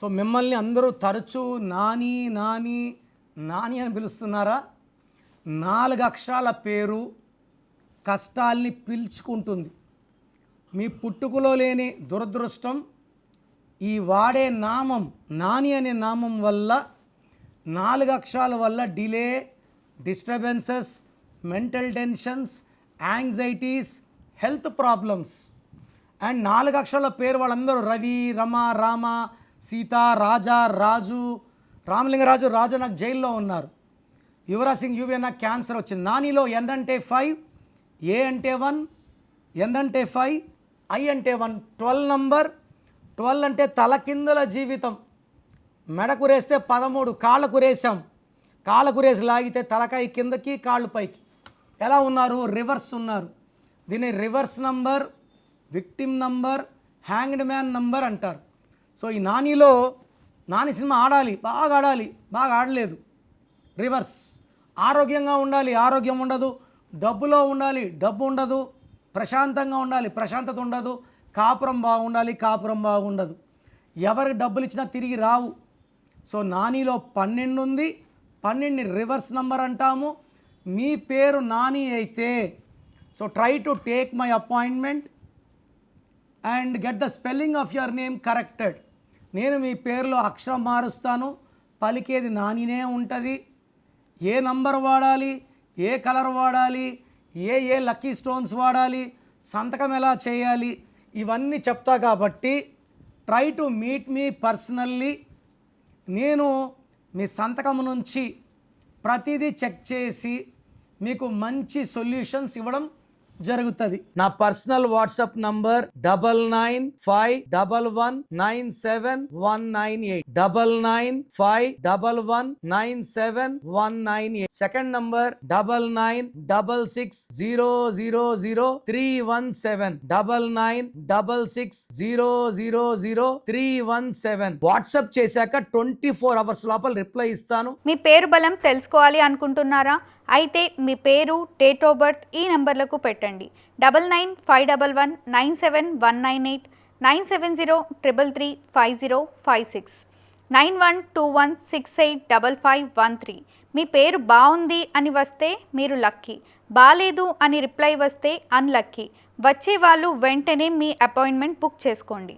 So మిమ్మల్ని అందరూ తరచూ నాని నాని నాని అని పిలుస్తున్నారా? 4 అక్షరాల పేరు కష్టాల్ని పీల్చుకుంటుంది. మీ పుట్టుకలో లేని దురదృష్టం ఈ వాడే నామం నాని అనే నామం వల్ల 4 అక్షరాల వల్ల delay, disturbances, mental tensions, anxieties, health problems. And 4 అక్షరాల పేరు వాళ్ళందరూ రవి, రమ, రామ, సీత, రాజా, రాజు, రామలింగరాజు. రాజు నాకు జైల్లో ఉన్నారు. యువరాజ్ సింగ్ యూవీ నాకు క్యాన్సర్ వచ్చింది. నానిలో ఎన్ అంటే 5, ఏ అంటే 1, ఎన్ అంటే 5, ఐ అంటే 1. 12 నంబర్. 12 అంటే తలకిందుల జీవితం. మెడకురేస్తే 13, కాళ్ళకురేసాం. కాళ్ళకురేసి లాగితే తలకాయ కిందకి, కాళ్ళు పైకి. ఎలా ఉన్నారు? రివర్స్ ఉన్నారు. దీన్ని reverse number, victim number, hanged man number అంటారు. సో ఈ నానిలో నాని సినిమా ఆడాలి, బాగా ఆడాలి, బాగా ఆడలేదు. రివర్స్. ఆరోగ్యంగా ఉండాలి, ఆరోగ్యం ఉండదు. డబ్బులో ఉండాలి, డబ్బు ఉండదు. ప్రశాంతంగా ఉండాలి, ప్రశాంతత ఉండదు. కాపురం బాగుండాలి, కాపురం బాగుండదు. ఎవరికి డబ్బులు ఇచ్చినా తిరిగి రావు. సో నానిలో 12 ఉంది. 12ని రివర్స్ నంబర్ అంటాము. మీ పేరు నాని అయితే so try to take my appointment and get the spelling of your name corrected. నేను మీ పేరులో అక్షరం మారుస్తాను, పలికేది నానినే ఉంటుంది. ఏ నంబర్ వాడాలి, ఏ కలర్ వాడాలి, ఏ లక్కీ స్టోన్స్ వాడాలి, సంతకం ఎలా చేయాలి, ఇవన్నీ చెప్తా. కాబట్టి try to meet me personally. నేను మీ సంతకం నుంచి ప్రతిదీ చెక్ చేసి మీకు మంచి సొల్యూషన్స్ ఇవ్వడం జరుగుతుంది. నా personal WhatsApp number 9951197198 9951197198. Second number 9966000317 9966000317. WhatsApp చేశాక 24 అవర్స్ లోపల రిప్లై ఇస్తాను. మీ పేరు బలం తెలుసుకోవాలి అనుకుంటున్నారా? అయితే మీ పేరు, డేట్ ఆఫ్ బర్త్ ఈ నెంబర్లకు పెట్టండి. 9951197198, 9703335056, 9121685513. మీ పేరు బాగుంది అని వస్తే మీరు లక్కీ, బాలేదు అని రిప్లై వస్తే అన్లక్కీ. వచ్చే వాళ్ళు వెంటనే మీ అపాయింట్మెంట్ బుక్ చేసుకోండి.